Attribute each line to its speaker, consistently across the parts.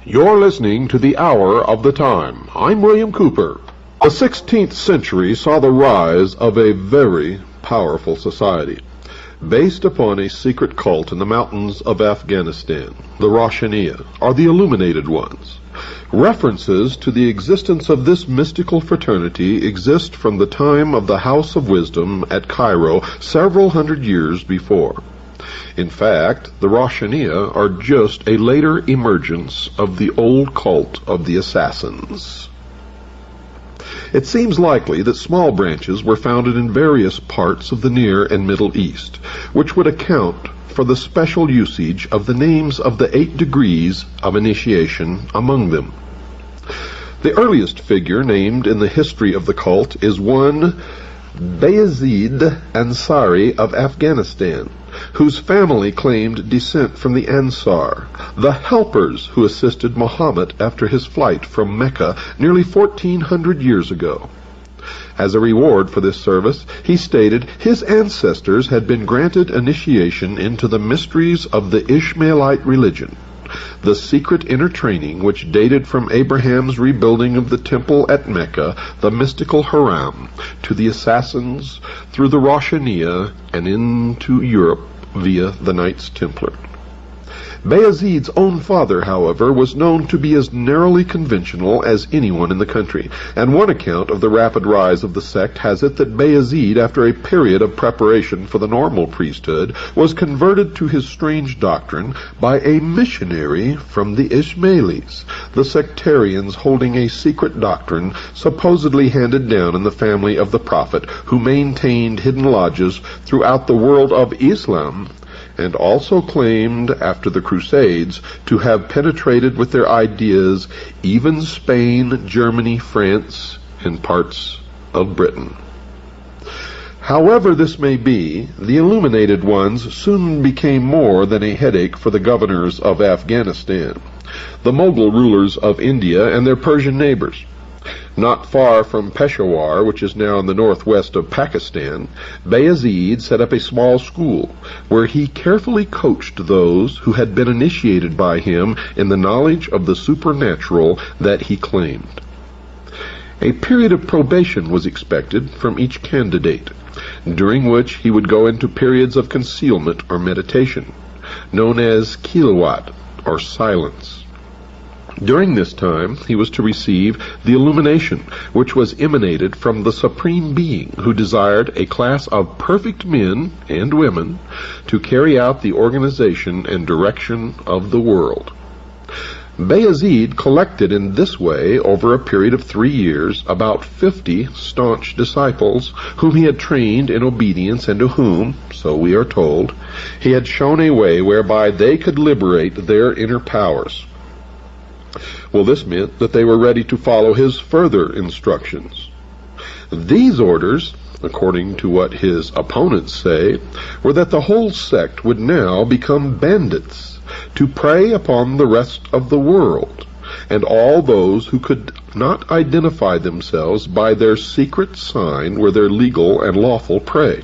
Speaker 1: You're listening to the Hour of the Time. I'm William Cooper. The 16th century saw the rise of a very powerful society, based upon a secret cult in the mountains of Afghanistan, the Roshaniya, or the Illuminated Ones. References to the existence of this mystical fraternity exist from the time of the House of Wisdom at Cairo several hundred years before. In fact, the Roshaniya are just a later emergence of the old cult of the Assassins. It seems likely that small branches were founded in various parts of the Near and Middle East, which would account for the special usage of the names of the 8 degrees of initiation among them. The earliest figure named in the history of the cult is one Bayezid Ansari of Afghanistan, whose family claimed descent from the Ansar, the helpers who assisted Muhammad after his flight from Mecca nearly 1400 years ago. As a reward for this service, he stated his ancestors had been granted initiation into the mysteries of the Ishmaelite religion, the secret inner training which dated from Abraham's rebuilding of the temple at Mecca, the mystical Haram, to the Assassins, through the Roshaniya, and into Europe via the Knights Templar. Bayezid's own father, however, was known to be as narrowly conventional as anyone in the country, and one account of the rapid rise of the sect has it that Bayezid, after a period of preparation for the normal priesthood, was converted to his strange doctrine by a missionary from the Ismailis, the sectarians holding a secret doctrine supposedly handed down in the family of the Prophet, who maintained hidden lodges throughout the world of Islam, and also claimed, after the Crusades, to have penetrated with their ideas even Spain, Germany, France, and parts of Britain. However this may be, the Illuminated Ones soon became more than a headache for the governors of Afghanistan, the Mughal rulers of India, and their Persian neighbors. Not far from Peshawar, which is now in the northwest of Pakistan, Bayezid set up a small school where he carefully coached those who had been initiated by him in the knowledge of the supernatural that he claimed. A period of probation was expected from each candidate, during which he would go into periods of concealment or meditation, known as kilawat, or silence. During this time, he was to receive the illumination, which was emanated from the Supreme Being, who desired a class of perfect men and women to carry out the organization and direction of the world. Bayezid collected in this way, over a period of 3 years, about 50 staunch disciples, whom he had trained in obedience, and to whom, so we are told, he had shown a way whereby they could liberate their inner powers. Well, this meant that they were ready to follow his further instructions. These orders, according to what his opponents say, were that the whole sect would now become bandits, to prey upon the rest of the world, and all those who could not identify themselves by their secret sign were their legal and lawful prey.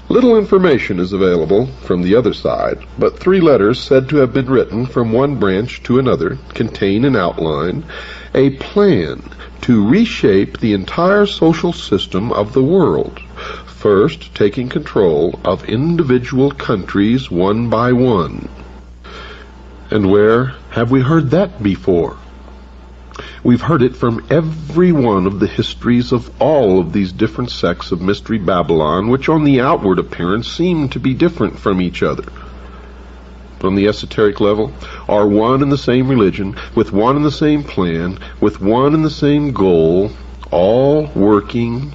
Speaker 1: Little information is available from the other side, but 3 letters said to have been written from one branch to another contain in outline a plan to reshape the entire social system of the world, first taking control of individual countries one by one. And where have we heard that before? We've heard it from every one of the histories of all of these different sects of Mystery Babylon, which on the outward appearance seem to be different from each other. On the esoteric level, are one and the same religion, with one and the same plan, with one and the same goal, all working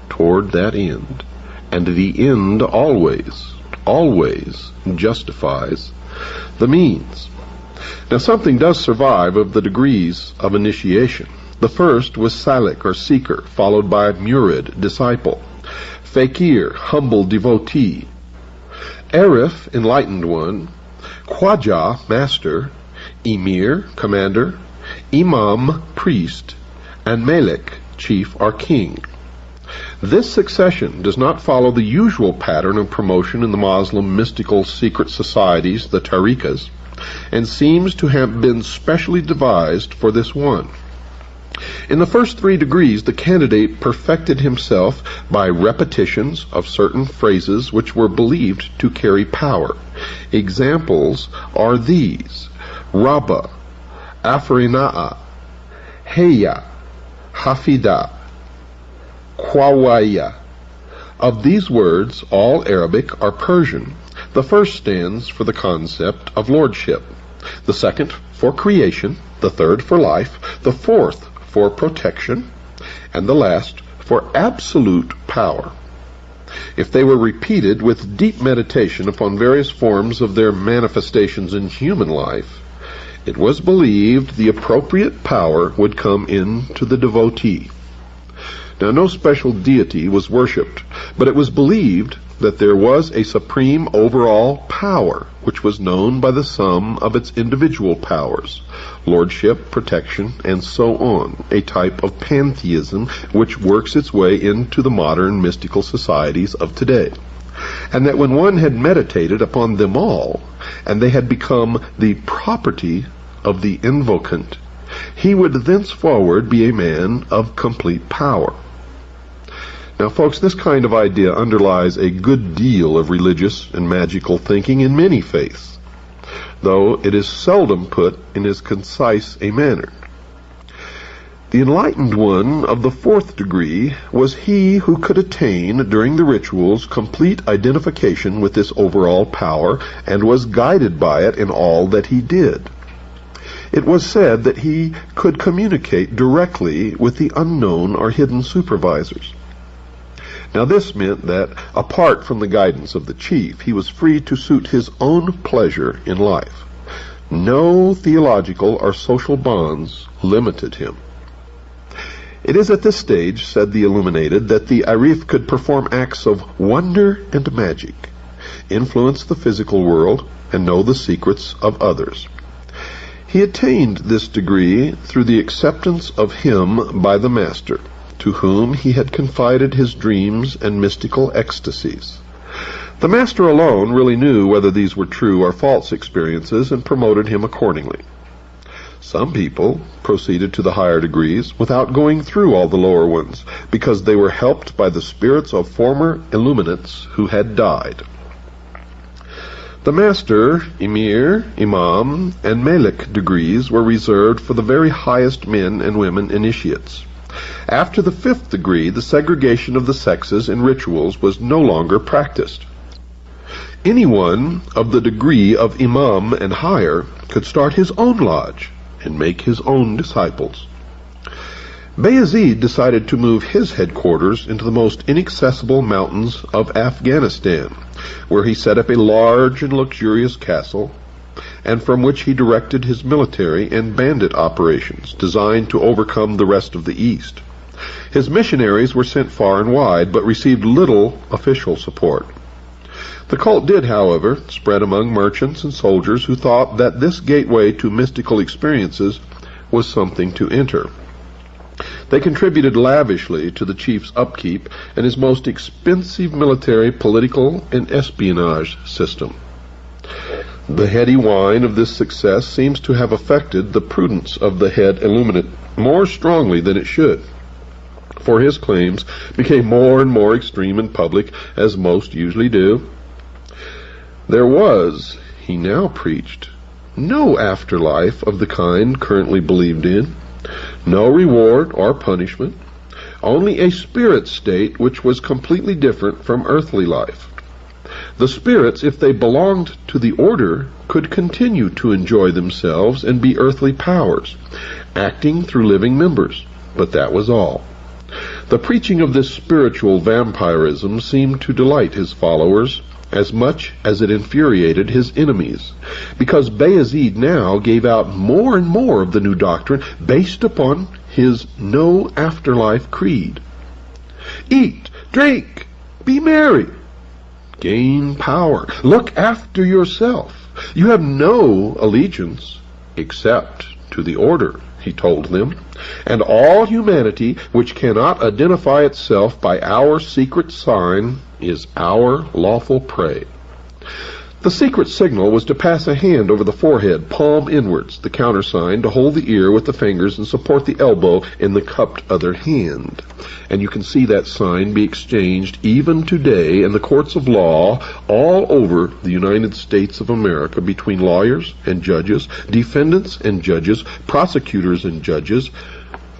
Speaker 1: toward that end. And the end always justifies the means. Now something does survive of the degrees of initiation. The first was Salik, or seeker, followed by Murid, disciple, Fakir, humble devotee, Arif, enlightened one, Khwaja, master, Emir, commander, Imam, priest, and Malik, chief or king. This succession does not follow the usual pattern of promotion in the Muslim mystical secret societies, the tariqas, and seems to have been specially devised for this one. In the first 3 degrees, the candidate perfected himself by repetitions of certain phrases which were believed to carry power. Examples are these: Rabba, Afrina'a, Heya, Hafida, Khawaya. Of these words, all Arabic are Persian. The first stands for the concept of lordship, the second for creation, the third for life, the fourth for protection, and the last for absolute power. If they were repeated with deep meditation upon various forms of their manifestations in human life, it was believed the appropriate power would come into the devotee. Now, no special deity was worshipped, but it was believed that there was a supreme overall power, which was known by the sum of its individual powers, lordship, protection, and so on, a type of pantheism which works its way into the modern mystical societies of today. And that when one had meditated upon them all, and they had become the property of the invocant, he would thenceforward be a man of complete power. Now, folks, this kind of idea underlies a good deal of religious and magical thinking in many faiths, though it is seldom put in as concise a manner. The enlightened one of the 4th degree was he who could attain, during the rituals, complete identification with this overall power, and was guided by it in all that he did. It was said that he could communicate directly with the unknown or hidden supervisors. Now this meant that, apart from the guidance of the chief, he was free to suit his own pleasure in life. No theological or social bonds limited him. It is at this stage, said the illuminated, that the Arif could perform acts of wonder and magic, influence the physical world, and know the secrets of others. He attained this degree through the acceptance of him by the master, to whom he had confided his dreams and mystical ecstasies. The master alone really knew whether these were true or false experiences, and promoted him accordingly. Some people proceeded to the higher degrees without going through all the lower ones, because they were helped by the spirits of former illuminates who had died. The master, emir, imam, and malik degrees were reserved for the very highest men and women initiates. After the 5th degree, the segregation of the sexes in rituals was no longer practiced. Anyone of the degree of imam and higher could start his own lodge and make his own disciples. Bayezid decided to move his headquarters into the most inaccessible mountains of Afghanistan, where he set up a large and luxurious castle, and from which he directed his military and bandit operations designed to overcome the rest of the East. His missionaries were sent far and wide, but received little official support. The cult did, however, spread among merchants and soldiers who thought that this gateway to mystical experiences was something to enter. They contributed lavishly to the chief's upkeep and his most expensive military, political, and espionage system. The heady wine of this success seems to have affected the prudence of the head illuminate more strongly than it should, for his claims became more and more extreme in public, as most usually do. There was, he now preached, no afterlife of the kind currently believed in, no reward or punishment, only a spirit state which was completely different from earthly life. The spirits, if they belonged to the order, could continue to enjoy themselves and be earthly powers, acting through living members, but that was all. The preaching of this spiritual vampirism seemed to delight his followers as much as it infuriated his enemies, because Bayezid now gave out more and more of the new doctrine based upon his no afterlife creed. Eat, drink, be merry, gain power, look after yourself. You have no allegiance except to the order, he told them, and all humanity which cannot identify itself by our secret sign is our lawful prey. The secret signal was to pass a hand over the forehead, palm inwards, the countersign to hold the ear with the fingers and support the elbow in the cupped other hand. And you can see that sign be exchanged even today in the courts of law all over the United States of America between lawyers and judges, defendants and judges, prosecutors and judges,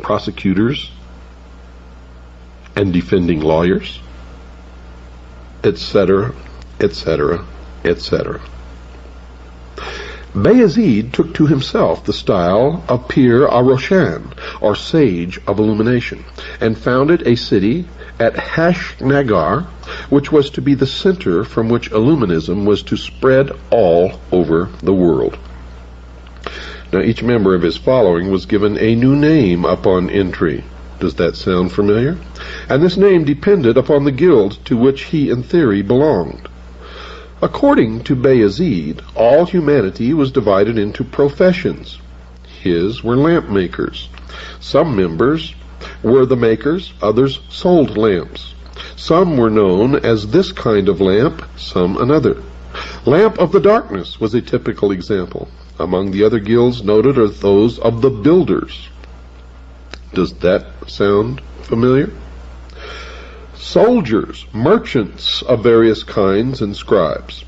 Speaker 1: prosecutors and defending lawyers, etc., etc., etc. Bayezid took to himself the style of Pir Aroshan, or Sage of Illumination, and founded a city at Hashnagar, which was to be the center from which Illuminism was to spread all over the world. Now, each member of his following was given a new name upon entry. Does that sound familiar? And this name depended upon the guild to which he in theory belonged. According to Bayezid, all humanity was divided into professions. His were lamp makers. Some members were the makers, others sold lamps. Some were known as this kind of lamp, some another. Lamp of the darkness was a typical example. Among the other guilds noted are those of the builders. Does that sound familiar? Soldiers, merchants of various kinds, and scribes.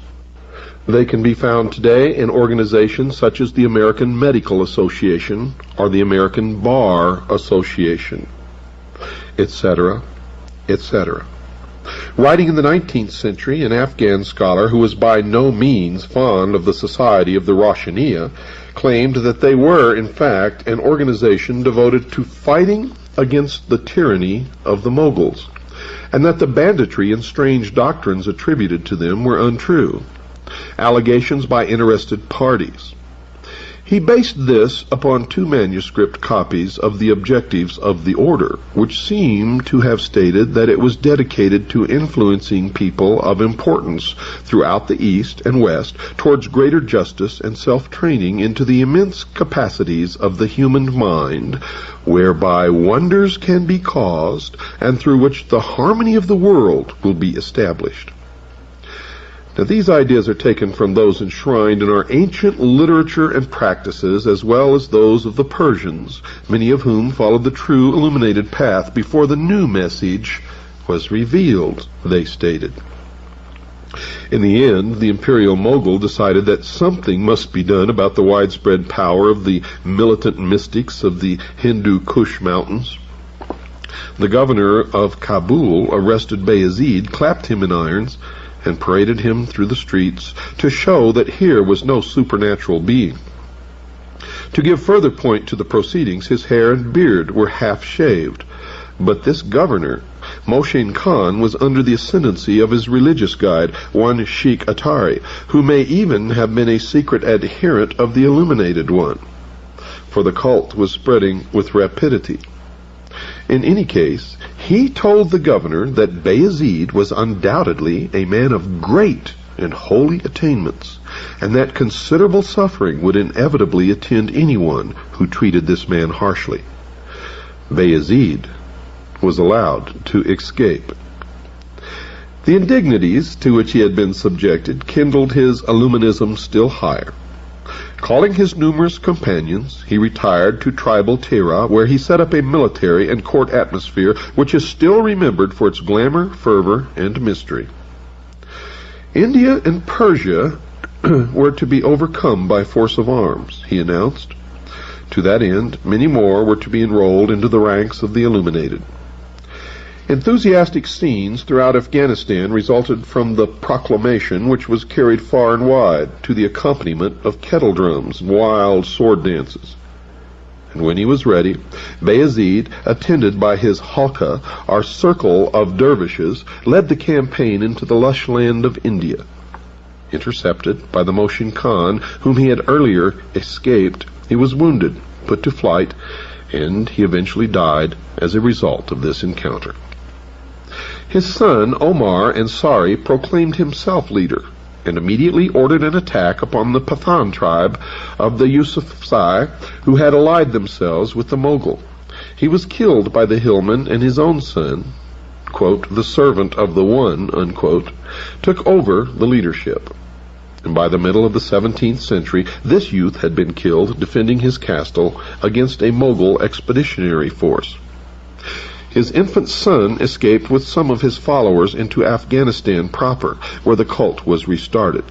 Speaker 1: They can be found today in organizations such as the American Medical Association or the American Bar Association, etc., etc. Writing in the 19th century, an Afghan scholar who was by no means fond of the society of the Roshaniya claimed that they were, in fact, an organization devoted to fighting against the tyranny of the Moguls, and that the banditry and strange doctrines attributed to them were untrue, allegations by interested parties. He based this upon two manuscript copies of the objectives of the order, which seem to have stated that it was dedicated to influencing people of importance throughout the East and West towards greater justice and self-training into the immense capacities of the human mind, whereby wonders can be caused and through which the harmony of the world will be established. Now, these ideas are taken from those enshrined in our ancient literature and practices, as well as those of the Persians, many of whom followed the true illuminated path before the new message was revealed, they stated. In the end, the imperial Mogul decided that something must be done about the widespread power of the militant mystics of the Hindu Kush mountains. The governor of Kabul arrested Bayezid, clapped him in irons, and paraded him through the streets to show that here was no supernatural being. To give further point to the proceedings, his hair and beard were half shaved, but this governor, Moshin Khan, was under the ascendancy of his religious guide, one Sheikh Atari, who may even have been a secret adherent of the Illuminated One, for the cult was spreading with rapidity. In any case, he told the governor that Bayezid was undoubtedly a man of great and holy attainments, and that considerable suffering would inevitably attend anyone who treated this man harshly. Bayezid was allowed to escape. The indignities to which he had been subjected kindled his illuminism still higher. Calling his numerous companions, he retired to tribal Tehra, where he set up a military and court atmosphere which is still remembered for its glamour, fervor, and mystery. India and Persia were to be overcome by force of arms, he announced. To that end, many more were to be enrolled into the ranks of the illuminated. Enthusiastic scenes throughout Afghanistan resulted from the proclamation, which was carried far and wide to the accompaniment of kettle drums and wild sword dances. And when he was ready, Bayezid, attended by his halqa, or circle of dervishes, led the campaign into the lush land of India. Intercepted by the Moshin Khan, whom he had earlier escaped, he was wounded, put to flight, and he eventually died as a result of this encounter. His son, Omar Ansari, proclaimed himself leader, and immediately ordered an attack upon the Pathan tribe of the Yusufzai, who had allied themselves with the Mughal. He was killed by the hillman, and his own son, quote, the servant of the one, unquote, took over the leadership. And by the middle of the 17th century, this youth had been killed defending his castle against a Mughal expeditionary force. His infant son escaped with some of his followers into Afghanistan proper, where the cult was restarted.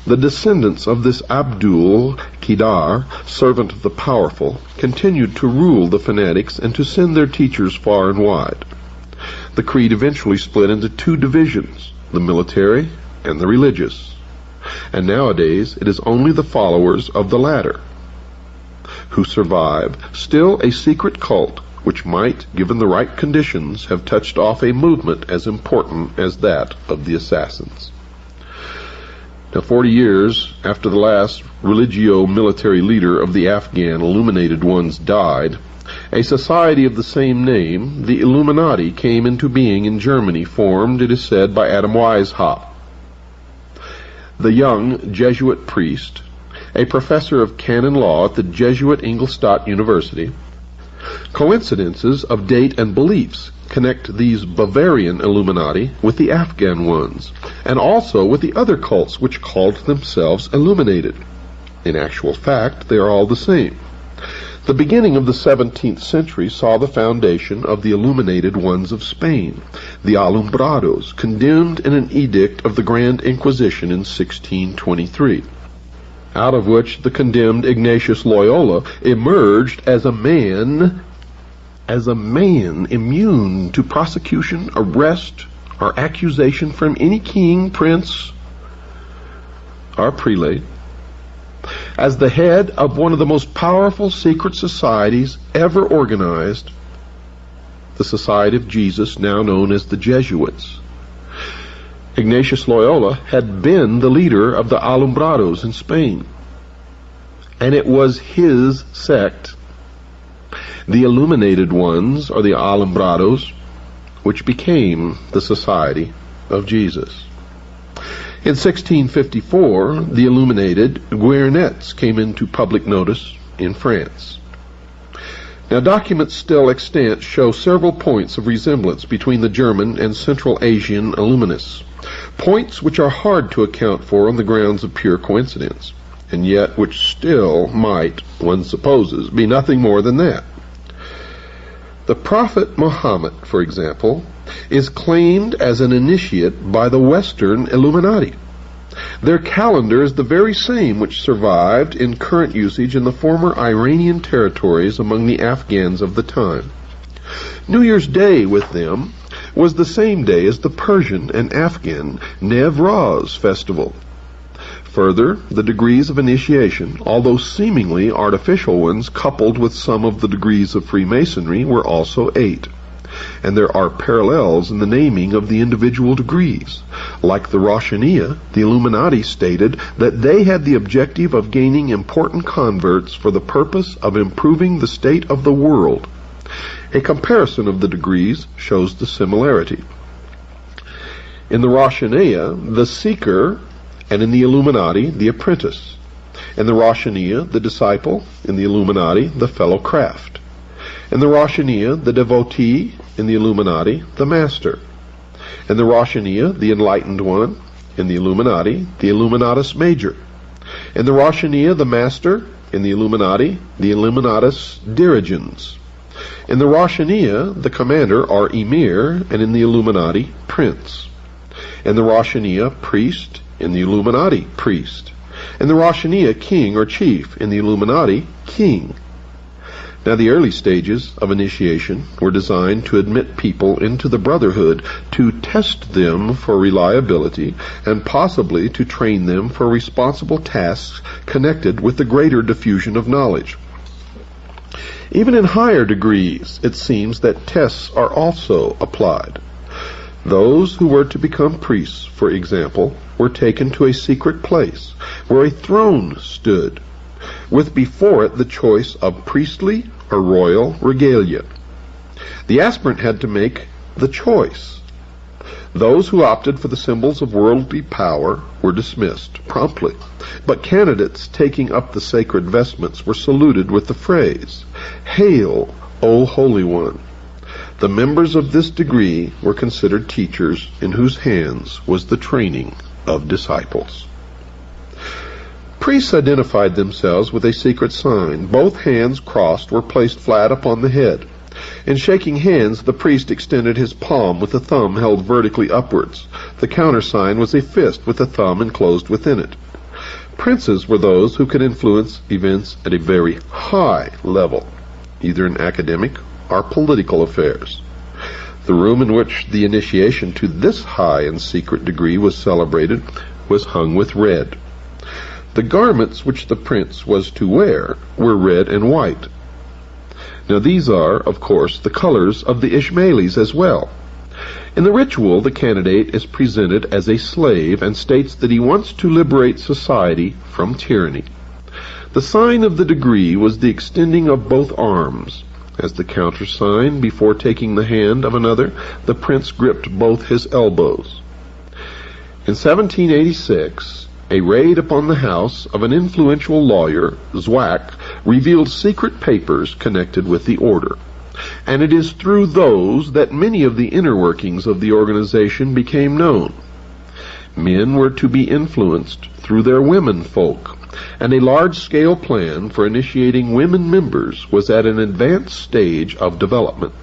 Speaker 1: The descendants of this Abdul Qidar, servant of the powerful, continued to rule the fanatics and to send their teachers far and wide. The creed eventually split into two divisions, the military and the religious. And nowadays it is only the followers of the latter who survive, still a secret cult which might, given the right conditions, have touched off a movement as important as that of the assassins. Now, 40 years after the last religio-military leader of the Afghan illuminated ones died, a society of the same name, the Illuminati, came into being in Germany, formed, it is said, by Adam Weishaupt. The young Jesuit priest, a professor of canon law at the Jesuit Ingolstadt University. Coincidences of date and beliefs connect these Bavarian Illuminati with the Afghan ones, and also with the other cults which called themselves illuminated. In actual fact, they are all the same. The beginning of the 17th century saw the foundation of the illuminated ones of Spain, the Alumbrados, condemned in an edict of the Grand Inquisition in 1623. Out of which the condemned Ignatius Loyola emerged as a man immune to prosecution, arrest, or accusation from any king, prince, or prelate, as the head of one of the most powerful secret societies ever organized, the Society of Jesus, now known as the Jesuits. Ignatius Loyola had been the leader of the Alumbrados in Spain, and it was his sect, the Illuminated Ones, or the Alumbrados, which became the Society of Jesus. In 1654, the illuminated Guernets came into public notice in France. Now, documents still extant show several points of resemblance between the German and Central Asian Illuminists, points which are hard to account for on the grounds of pure coincidence, and yet which still might, one supposes, be nothing more than that. The Prophet Muhammad, for example, is claimed as an initiate by the Western Illuminati. Their calendar is the very same which survived in current usage in the former Iranian territories among the Afghans of the time. New Year's Day with them was the same day as the Persian and Afghan Newroz festival. Further, the degrees of initiation, although seemingly artificial ones coupled with some of the degrees of Freemasonry, were also 8. And there are parallels in the naming of the individual degrees. Like the Roshaniya, the Illuminati stated that they had the objective of gaining important converts for the purpose of improving the state of the world. A comparison of the degrees shows the similarity. In the Roshaniya, the seeker, and in the Illuminati, the apprentice. In the Roshaniya, the disciple. In the Illuminati, the fellow craft. In the Roshaniya, the devotee. In the Illuminati, the master. In the Roshaniya, the enlightened one. In the Illuminati, the Illuminatus major. In the Roshaniya, the master. In the Illuminati, the Illuminatus dirigens. In the Roshaniya, the commander or emir, and in the Illuminati, prince. In the Roshaniya, priest. In the Illuminati, priest. In the Roshaniya, king or chief. In the Illuminati, king. Now, the early stages of initiation were designed to admit people into the brotherhood, to test them for reliability, and possibly to train them for responsible tasks connected with the greater diffusion of knowledge. Even in higher degrees, it seems that tests are also applied. Those who were to become priests, for example, were taken to a secret place where a throne stood, with before it the choice of priestly or royal regalia. The aspirant had to make the choice. Those who opted for the symbols of worldly power were dismissed promptly, but candidates taking up the sacred vestments were saluted with the phrase, "Hail, O Holy One." The members of this degree were considered teachers in whose hands was the training of disciples. Priests identified themselves with a secret sign. Both hands crossed were placed flat upon the head. In shaking hands, the priest extended his palm with the thumb held vertically upwards. The countersign was a fist with the thumb enclosed within it. Princes were those who could influence events at a very high level, either in academic or political affairs. The room in which the initiation to this high and secret degree was celebrated was hung with red. The garments which the prince was to wear were red and white. Now these are, of course, the colors of the Ishmaelis as well. In the ritual, the candidate is presented as a slave and states that he wants to liberate society from tyranny. The sign of the degree was the extending of both arms. As the countersign, before taking the hand of another, the prince gripped both his elbows. In 1786, a raid upon the house of an influential lawyer, Zwack, revealed secret papers connected with the order. And it is through those that many of the inner workings of the organization became known. Men were to be influenced through their women folk, and a large-scale plan for initiating women members was at an advanced stage of development.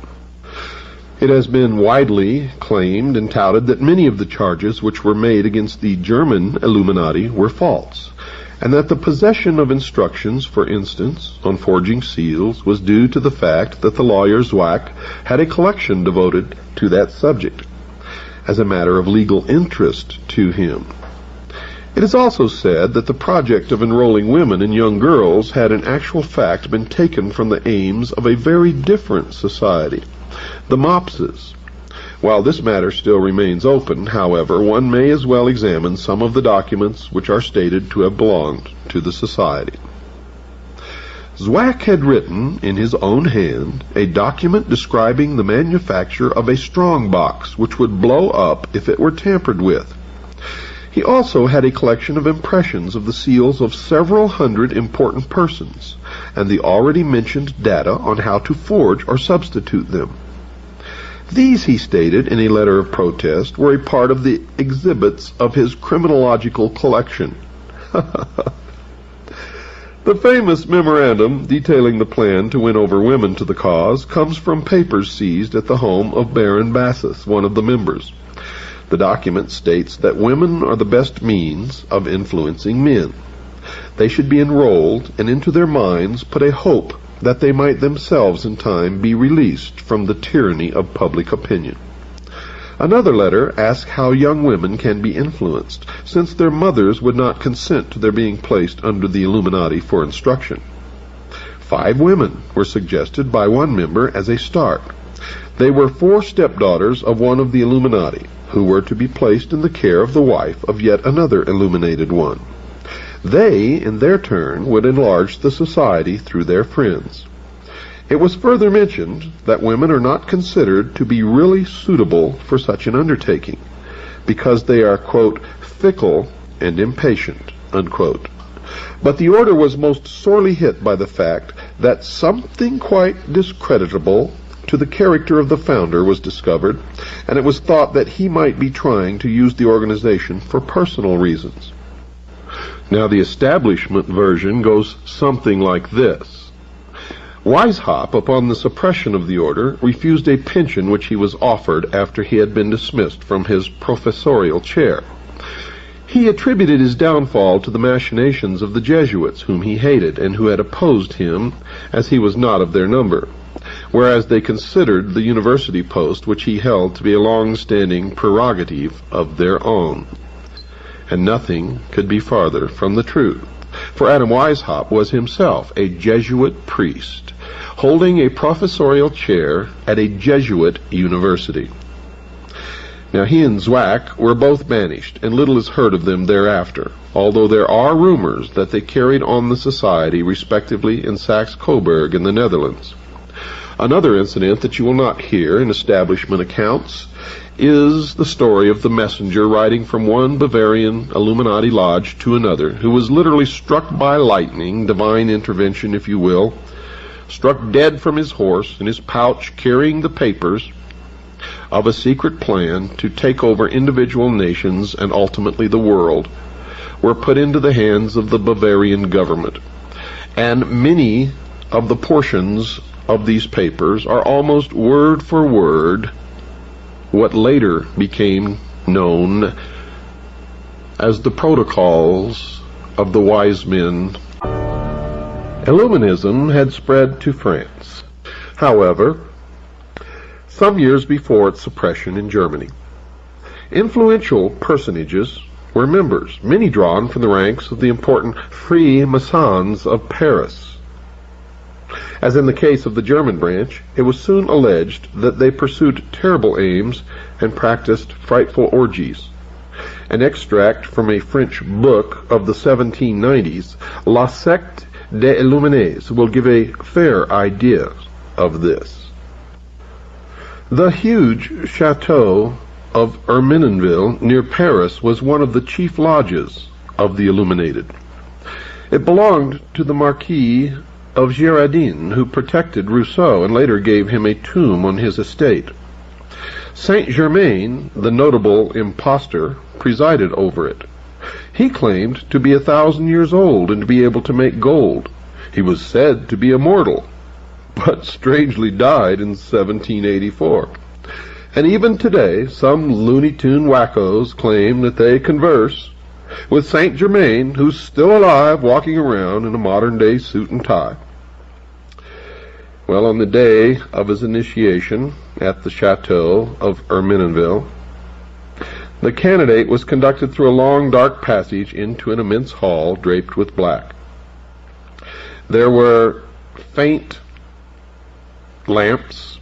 Speaker 1: It has been widely claimed and touted that many of the charges which were made against the German Illuminati were false, and that the possession of instructions, for instance, on forging seals, was due to the fact that the lawyer Zwack had a collection devoted to that subject, as a matter of legal interest to him. It is also said that the project of enrolling women and young girls had in actual fact been taken from the aims of a very different society, the Mopses. While this matter still remains open, however, one may as well examine some of the documents which are stated to have belonged to the society. Zwack had written, in his own hand, a document describing the manufacture of a strong box which would blow up if it were tampered with. He also had a collection of impressions of the seals of several hundred important persons, and the already mentioned data on how to forge or substitute them. These, he stated in a letter of protest, were a part of the exhibits of his criminological collection. The famous memorandum detailing the plan to win over women to the cause comes from papers seized at the home of Baron Bassus, one of the members. The document states that women are the best means of influencing men. They should be enrolled, and into their minds put a hope that they might themselves in time be released from the tyranny of public opinion. Another letter asks how young women can be influenced, since their mothers would not consent to their being placed under the Illuminati for instruction. 5 women were suggested by one member as a start. They were 4 stepdaughters of one of the Illuminati, who were to be placed in the care of the wife of yet another illuminated one. They, in their turn, would enlarge the society through their friends. It was further mentioned that women are not considered to be really suitable for such an undertaking, because they are, quote, fickle and impatient, unquote. But the order was most sorely hit by the fact that something quite discreditable to the character of the founder was discovered, and it was thought that he might be trying to use the organization for personal reasons. Now, the establishment version goes something like this. Weishaupt, upon the suppression of the order, refused a pension which he was offered after he had been dismissed from his professorial chair. He attributed his downfall to the machinations of the Jesuits, whom he hated, and who had opposed him, as he was not of their number, whereas they considered the university post which he held to be a long-standing prerogative of their own. And nothing could be farther from the truth, for Adam Weishaupt was himself a Jesuit priest, holding a professorial chair at a Jesuit university. Now, he and Zwack were both banished, and little is heard of them thereafter, although there are rumors that they carried on the society respectively in Saxe-Coburg in the Netherlands. Another incident that you will not hear in establishment accounts is the story of the messenger riding from one Bavarian Illuminati lodge to another, who was literally struck by lightning, divine intervention if you will, struck dead from his horse, in his pouch carrying the papers of a secret plan to take over individual nations and ultimately the world, were put into the hands of the Bavarian government. And many of the portions of these papers are almost word for word what later became known as the protocols of the wise men. Illuminism had spread to France, however, some years before its suppression in Germany. Influential personages were members, many drawn from the ranks of the important Freemasons of Paris. As in the case of the German branch, it was soon alleged that they pursued terrible aims and practiced frightful orgies. An extract from a French book of the 1790s, La Secte des Illuminés, will give a fair idea of this. The huge chateau of Ermenonville near Paris was one of the chief lodges of the Illuminated. It belonged to the Marquis of Girardin, who protected Rousseau and later gave him a tomb on his estate. Saint-Germain, the notable impostor, presided over it. He claimed to be 1,000 years old and to be able to make gold. He was said to be immortal, but strangely died in 1784. And even today, some Looney Tune wackos claim that they converse with Saint Germain, who's still alive, walking around in a modern-day suit and tie. Well, on the day of his initiation at the chateau of Ermenonville, the candidate was conducted through a long, dark passage into an immense hall draped with black. There were faint lamps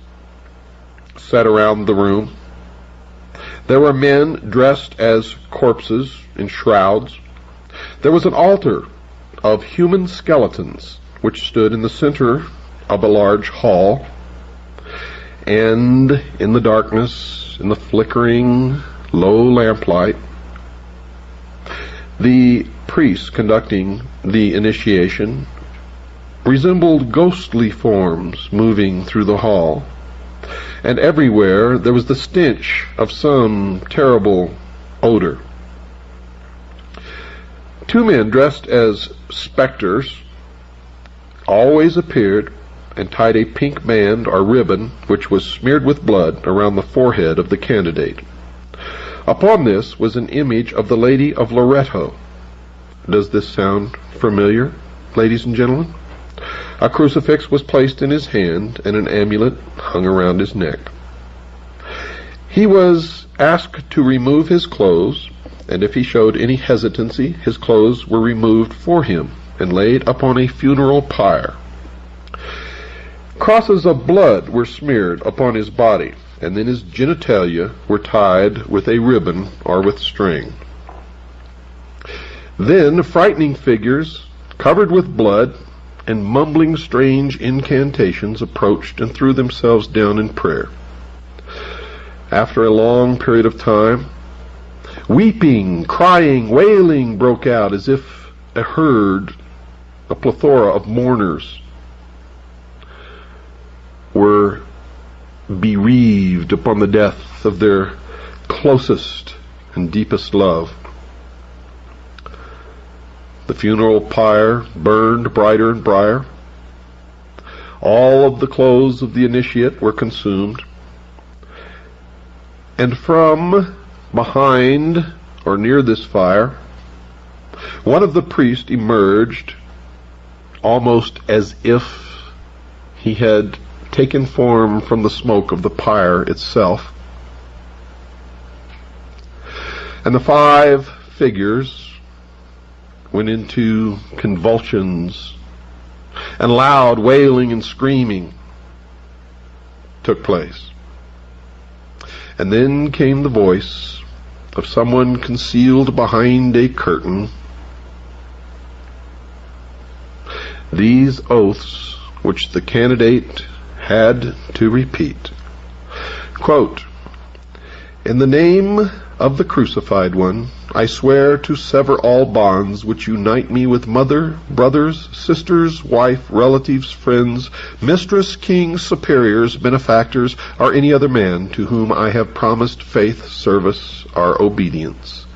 Speaker 1: set around the room. There were men dressed as corpses in shrouds. There was an altar of human skeletons which stood in the center of a large hall, and in the darkness, in the flickering low lamplight, the priest conducting the initiation resembled ghostly forms moving through the hall, and everywhere there was the stench of some terrible odor. Two men dressed as specters always appeared and tied a pink band or ribbon which was smeared with blood around the forehead of the candidate. Upon this was an image of the Lady of Loretto. Does this sound familiar, ladies and gentlemen? A crucifix was placed in his hand and an amulet hung around his neck. He was asked to remove his clothes, and if he showed any hesitancy, his clothes were removed for him and laid upon a funeral pyre. Crosses of blood were smeared upon his body, and then his genitalia were tied with a ribbon or with string. Then frightening figures, covered with blood and mumbling strange incantations, approached and threw themselves down in prayer. After a long period of time, weeping, crying, wailing broke out as if a herd, a plethora of mourners were bereaved upon the death of their closest and deepest love. The funeral pyre burned brighter and brighter. All of the clothes of the initiate were consumed. And from behind or near this fire, one of the priests emerged almost as if he had taken form from the smoke of the pyre itself. And the 5 figures went into convulsions, and loud wailing and screaming took place. And then came the voice of someone concealed behind a curtain. These oaths which the candidate had to repeat. Quote, "In the name of the crucified one, I swear to sever all bonds which unite me with mother, brothers, sisters, wife, relatives, friends, mistress, kings, superiors, benefactors, or any other man to whom I have promised faith, service, or obedience."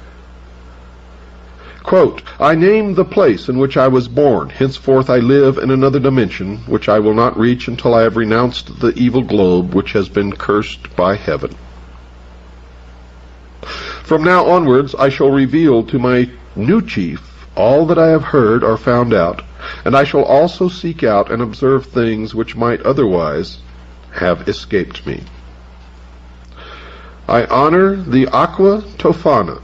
Speaker 1: Quote, "I name the place in which I was born. Henceforth I live in another dimension, which I will not reach until I have renounced the evil globe which has been cursed by heaven. From now onwards I shall reveal to my new chief all that I have heard or found out, and I shall also seek out and observe things which might otherwise have escaped me. I honor the aqua tofana.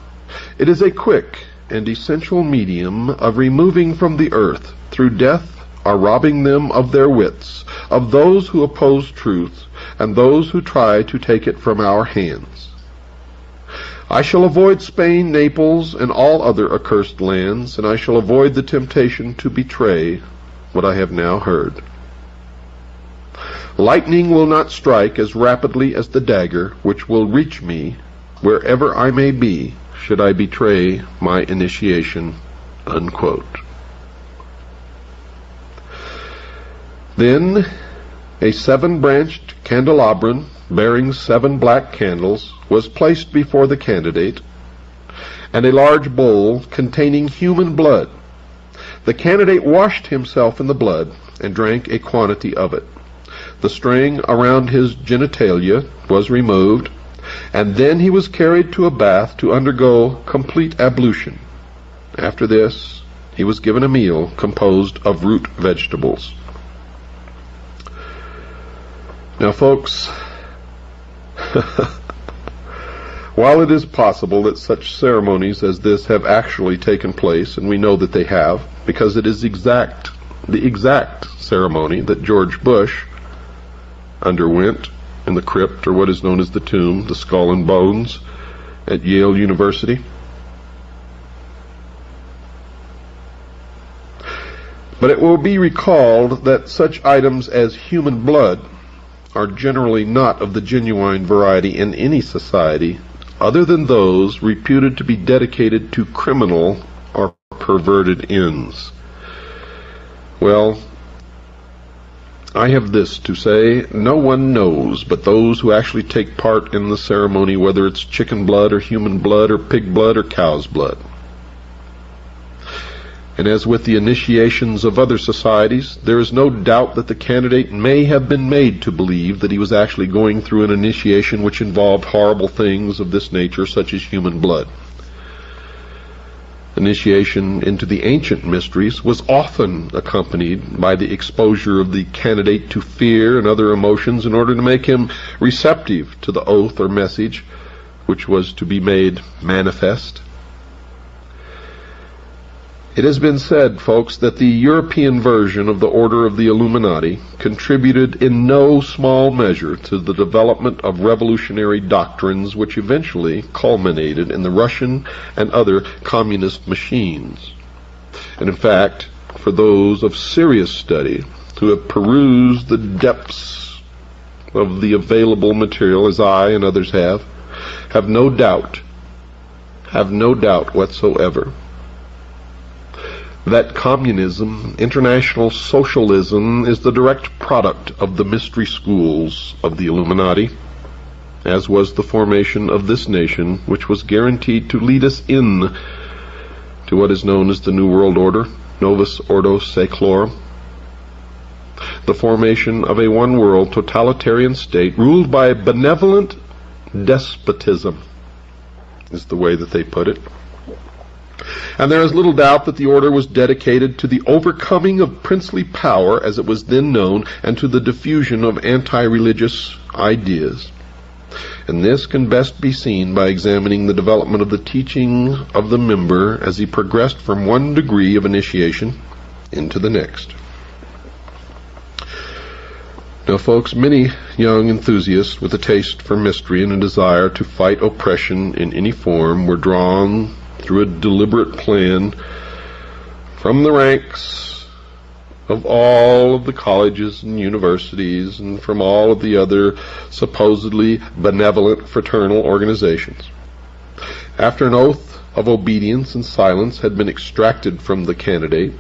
Speaker 1: It is a quick and essential medium of removing from the earth, through death or robbing them of their wits, of those who oppose truth, and those who try to take it from our hands. I shall avoid Spain, Naples, and all other accursed lands, and I shall avoid the temptation to betray what I have now heard. Lightning will not strike as rapidly as the dagger, which will reach me wherever I may be, should I betray my initiation." Unquote. Then a 7-branched candelabrum bearing 7 black candles was placed before the candidate, and a large bowl containing human blood. The candidate washed himself in the blood and drank a quantity of it. The string around his genitalia was removed, and then he was carried to a bath to undergo complete ablution. After this, he was given a meal composed of root vegetables. Now, folks, while it is possible that such ceremonies as this have actually taken place, and we know that they have, because it is the exact ceremony that George Bush underwent in the crypt, or what is known as the tomb, the Skull and Bones, at Yale University. But it will be recalled that such items as human blood are generally not of the genuine variety in any society other than those reputed to be dedicated to criminal or perverted ends. Well, I have this to say: no one knows but those who actually take part in the ceremony, whether it's chicken blood or human blood or pig blood or cow's blood. And as with the initiations of other societies, there is no doubt that the candidate may have been made to believe that he was actually going through an initiation which involved horrible things of this nature, such as human blood. Initiation into the ancient mysteries was often accompanied by the exposure of the candidate to fear and other emotions in order to make him receptive to the oath or message which was to be made manifest. It has been said, folks, that the European version of the Order of the Illuminati contributed in no small measure to the development of revolutionary doctrines which eventually culminated in the Russian and other communist machines. And in fact, for those of serious study who have perused the depths of the available material, as I and others have no doubt whatsoever that communism, international socialism, is the direct product of the mystery schools of the Illuminati, as was the formation of this nation, which was guaranteed to lead us in to what is known as the New World Order, Novus Ordo Seclorum, the formation of a one-world totalitarian state ruled by benevolent despotism, is the way that they put it. And there is little doubt that the order was dedicated to the overcoming of princely power as it was then known, and to the diffusion of anti-religious ideas. And this can best be seen by examining the development of the teaching of the member as he progressed from one degree of initiation into the next. Now, folks, many young enthusiasts with a taste for mystery and a desire to fight oppression in any form were drawn through a deliberate plan from the ranks of all of the colleges and universities and from all of the other supposedly benevolent fraternal organizations. After an oath of obedience and silence had been extracted from the candidate,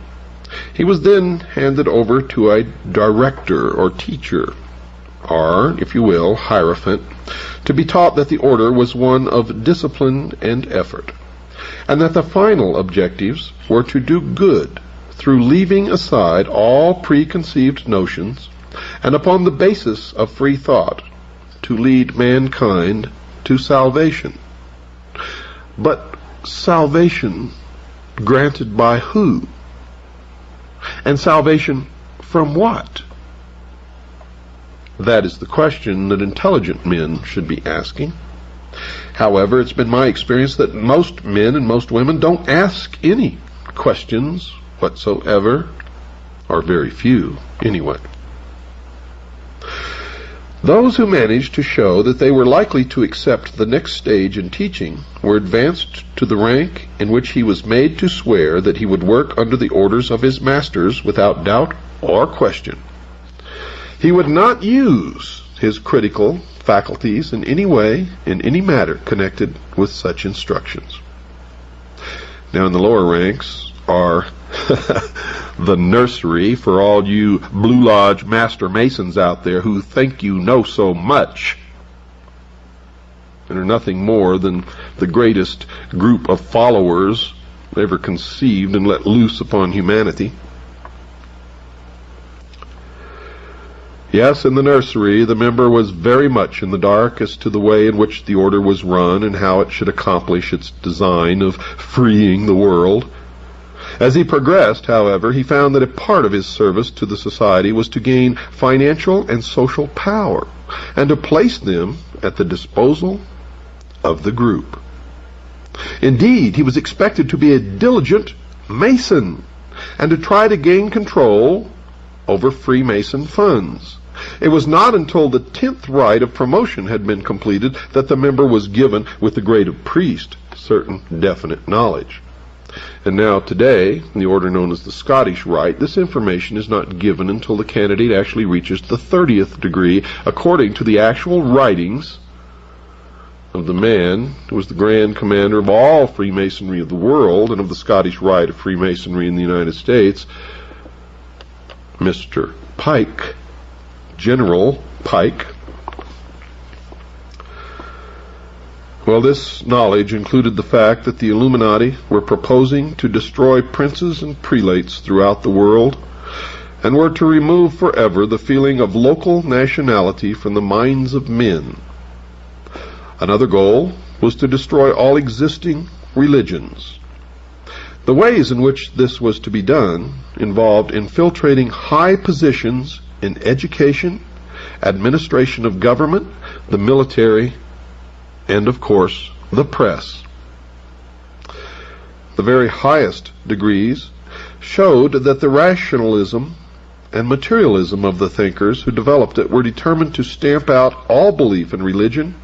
Speaker 1: he was then handed over to a director or teacher, or, if you will, hierophant, to be taught that the order was one of discipline and effort, and that the final objectives were to do good through leaving aside all preconceived notions, and upon the basis of free thought, to lead mankind to salvation. But salvation granted by who? And salvation from what? That is the question that intelligent men should be asking. However, it's been my experience that most men and most women don't ask any questions whatsoever, or very few anyway. Those who managed to show that they were likely to accept the next stage in teaching were advanced to the rank in which he was made to swear that he would work under the orders of his masters without doubt or question. He would not use his critical faculties in any way, in any matter connected with such instructions. Now, in the lower ranks are the nursery for all you Blue Lodge Master Masons out there who think you know so much and are nothing more than the greatest group of followers ever conceived and let loose upon humanity. Yes, in the nursery, the member was very much in the dark as to the way in which the order was run and how it should accomplish its design of freeing the world. As he progressed, however, he found that a part of his service to the society was to gain financial and social power, and to place them at the disposal of the group. Indeed, he was expected to be a diligent Mason, and to try to gain control over Freemason funds. It was not until the 10th rite of promotion had been completed that the member was given, with the grade of priest, certain definite knowledge. And now today, in the order known as the Scottish Rite, this information is not given until the candidate actually reaches the 30th degree, according to the actual writings of the man who was the Grand Commander of all Freemasonry of the world and of the Scottish Rite of Freemasonry in the United States, Mr. Pike, General Pike. Well, this knowledge included the fact that the Illuminati were proposing to destroy princes and prelates throughout the world, and were to remove forever the feeling of local nationality from the minds of men. Another goal was to destroy all existing religions. The ways in which this was to be done involved infiltrating high positions in education, administration of government, the military, and, of course, the press. The very highest degrees showed that the rationalism and materialism of the thinkers who developed it were determined to stamp out all belief in religion,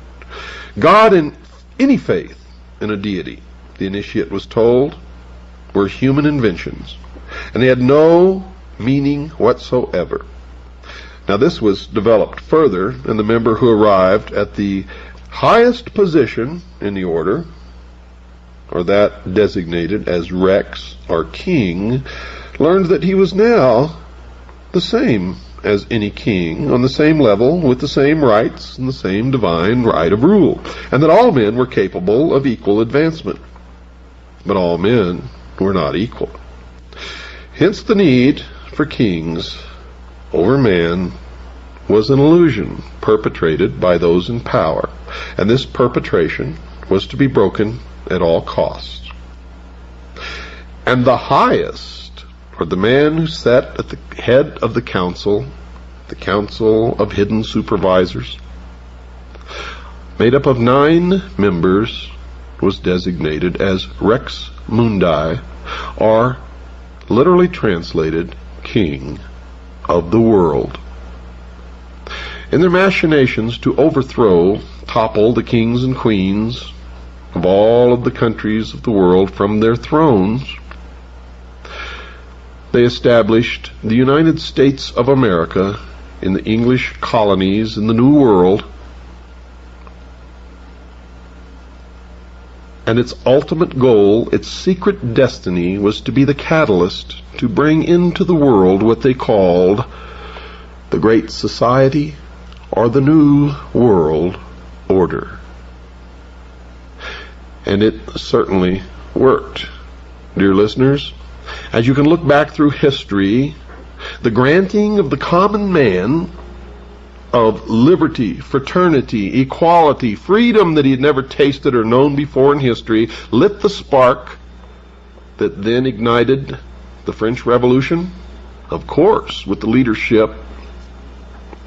Speaker 1: God, and any faith in a deity, the initiate was told, were human inventions, and they had no meaning whatsoever. Now, this was developed further, and the member who arrived at the highest position in the order, or that designated as Rex or King, learned that he was now the same as any king, on the same level, with the same rights and the same divine right of rule, and that all men were capable of equal advancement. But all men were not equal. Hence the need for kings over man was an illusion perpetrated by those in power, and this perpetration was to be broken at all costs. And the highest, or the man who sat at the head of the council of hidden supervisors, made up of 9 members, was designated as Rex Mundi, or literally translated, King of the World. In their machinations to overthrow, topple the kings and queens of all of the countries of the world from their thrones, they established the United States of America in the English colonies in the New World, and its ultimate goal, its secret destiny, was to be the catalyst to bring into the world what they called the Great Society, or the New World Order. And it certainly worked. Dear listeners, as you can look back through history, the granting of the common man of liberty, fraternity, equality, freedom that he had never tasted or known before in history lit the spark that then ignited the French Revolution, of course, with the leadership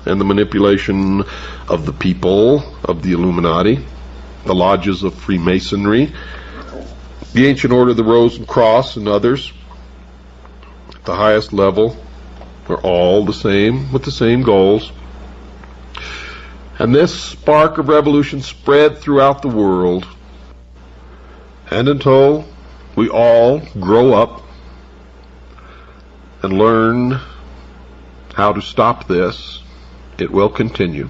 Speaker 1: and the manipulation of the people of the Illuminati, the lodges of Freemasonry, the Ancient Order of the Rose and Cross, and others. At the highest level are all the same, with the same goals. And this spark of revolution spread throughout the world. And until we all grow up and learn how to stop this, it will continue.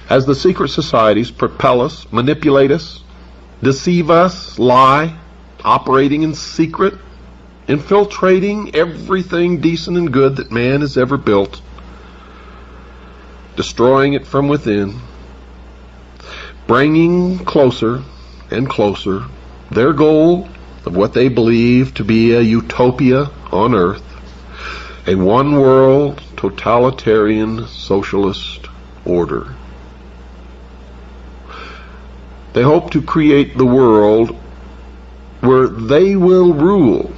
Speaker 1: As the secret societies propel us, manipulate us, deceive us, lie, operating in secret, infiltrating everything decent and good that man has ever built, destroying it from within, bringing closer and closer their goal of what they believe to be a utopia on earth, a one-world, totalitarian, socialist order. They hope to create the world where they will rule,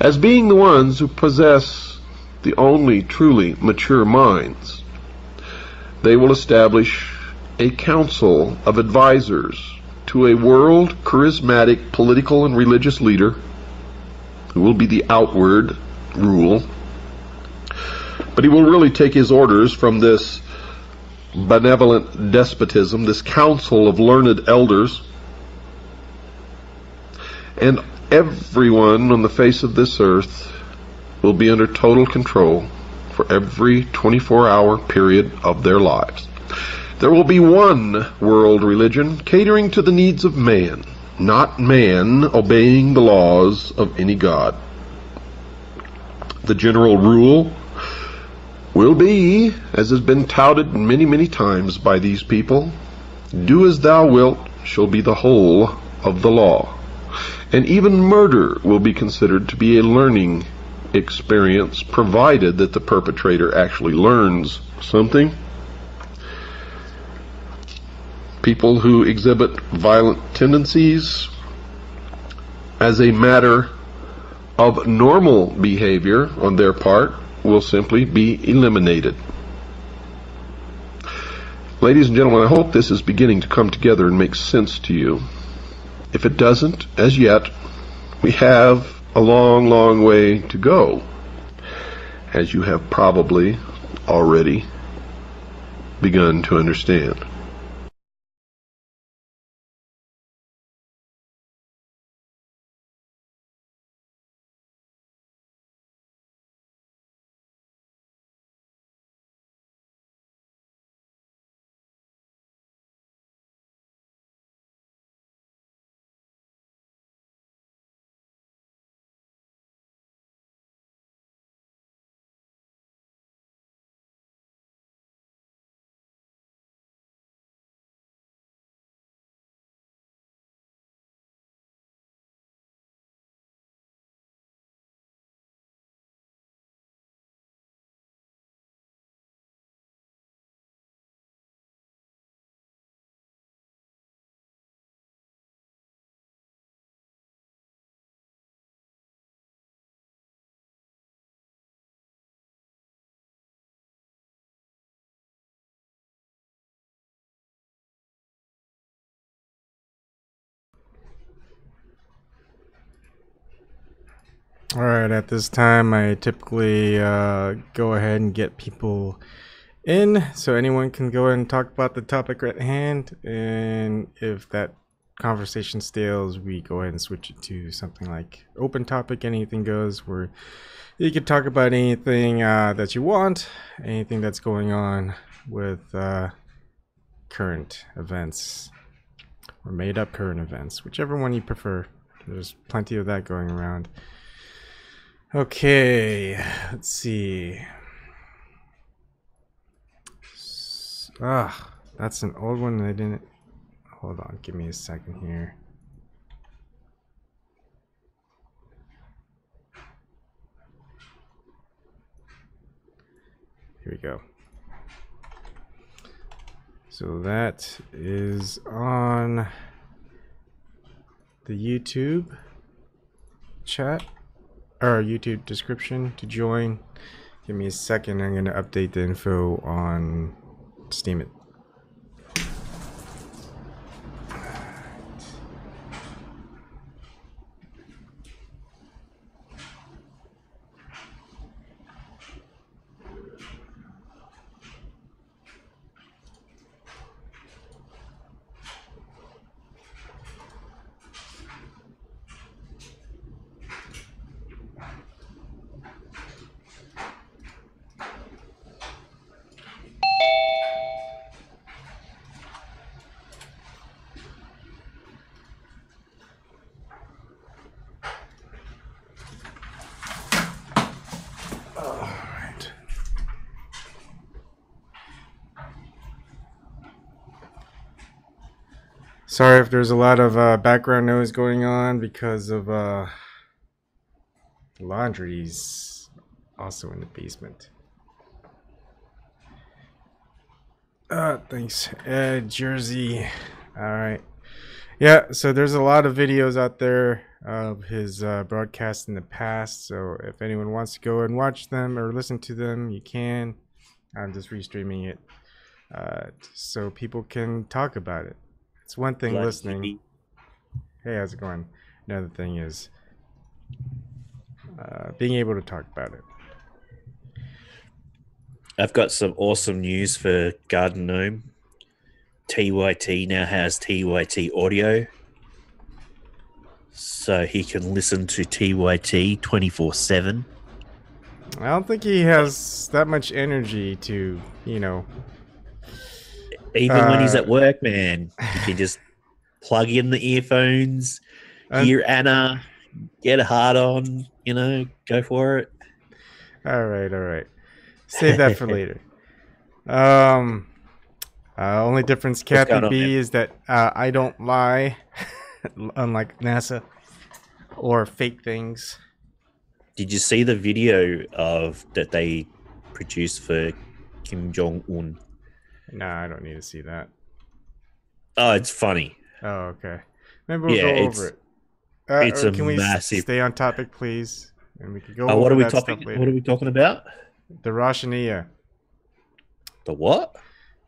Speaker 1: as being the ones who possess the only truly mature minds. They will establish a council of advisors to a world charismatic political and religious leader who will be the outward rule, but he will really take his orders from this benevolent despotism, this council of learned elders, and everyone on the face of this earth will be under total control for every 24-hour period of their lives. There will be one world religion catering to the needs of man, not man obeying the laws of any god. The general rule will be, as has been touted many, many times by these people, do as thou wilt shall be the whole of the law. And even murder will be considered to be a learning experience, provided that the perpetrator actually learns something. People who exhibit violent tendencies as a matter of normal behavior on their part will simply be eliminated. Ladies and gentlemen, I hope this is beginning to come together and make sense to you. If it doesn't, as yet, we have a long, long way to go, as you have probably already begun to understand.
Speaker 2: All right, at this time, I typically go ahead and get people in so anyone can go ahead and talk about the topic at hand. And if that conversation stales, we go ahead and switch it to something like open topic, anything goes, where you can talk about anything that you want, anything that's going on with current events or made up current events, whichever one you prefer. There's plenty of that going around. Okay, let's see. That's an old one I didn't. Hold on, give me a second here. Here we go. So that is on the YouTube chat or YouTube description to join. Give me a second. I'm going to update the info on Steam it. Sorry if there's a lot of background noise going on because of laundry's also in the basement. Thanks, Ed, Jersey. All right. Yeah, so there's a lot of videos out there of his broadcasts in the past. So if anyone wants to go and watch them or listen to them, you can. I'm just restreaming it so people can talk about it. It's one thing listening. Hey, how's it going? Another thing is being able to talk about it.
Speaker 3: I've got some awesome news for Garden Gnome. TYT now has TYT audio, so he can listen to TYT 24/7.
Speaker 2: I don't think he has that much energy to, you know.
Speaker 3: Even when he's at work, man, you can just plug in the earphones, hear Anna, get a hard on, you know, go for it.
Speaker 2: All right. Save that for later. Only difference, Kathy B, is that I don't lie, unlike NASA, or fake things.
Speaker 3: Did you see the video of that they produced for Kim Jong-un?
Speaker 2: Nah, I don't need to see that.
Speaker 3: Oh, it's funny.
Speaker 2: Oh, okay. Maybe we'll go over it.
Speaker 3: It's a
Speaker 2: can
Speaker 3: massive.
Speaker 2: We stay on topic, please? And we can go
Speaker 3: over
Speaker 2: what are we
Speaker 3: that stuff later. What are we talking about?
Speaker 2: The Roshaniya.
Speaker 3: The what?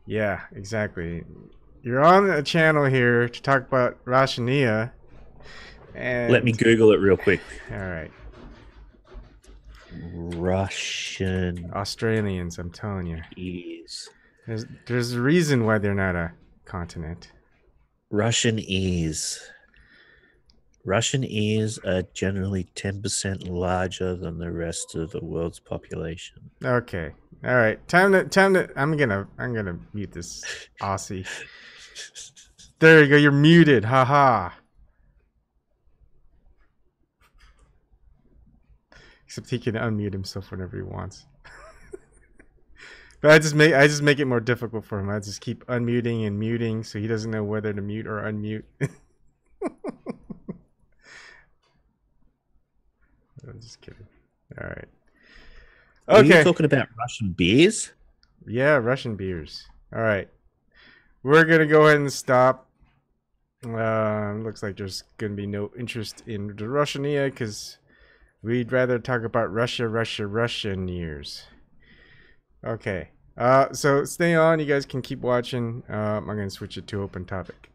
Speaker 2: Yeah, exactly. You're on a channel here to talk about Roshaniya. And
Speaker 3: let me Google it real quick.
Speaker 2: All right.
Speaker 3: Russian
Speaker 2: Australians, I'm telling you.
Speaker 3: Ears.
Speaker 2: There's a reason why they're not a continent.
Speaker 3: Russian ears. Russian ears are generally 10% larger than the rest of the world's population.
Speaker 2: Okay. All right. Time to I'm gonna mute this Aussie. There you go. You're muted. Haha. Except he can unmute himself whenever he wants. But I just make it more difficult for him. I just keep unmuting and muting so he doesn't know whether to mute or unmute. I'm just kidding. All right. Okay.
Speaker 3: Are you talking about Russian beers?
Speaker 2: Yeah, Russian beers. All right. We're going to go ahead and stop. Looks like there's going to be no interest in the Roshaniya because we'd rather talk about Russian years. Okay. So stay on. You guys can keep watching. I'm going to switch it to open topic.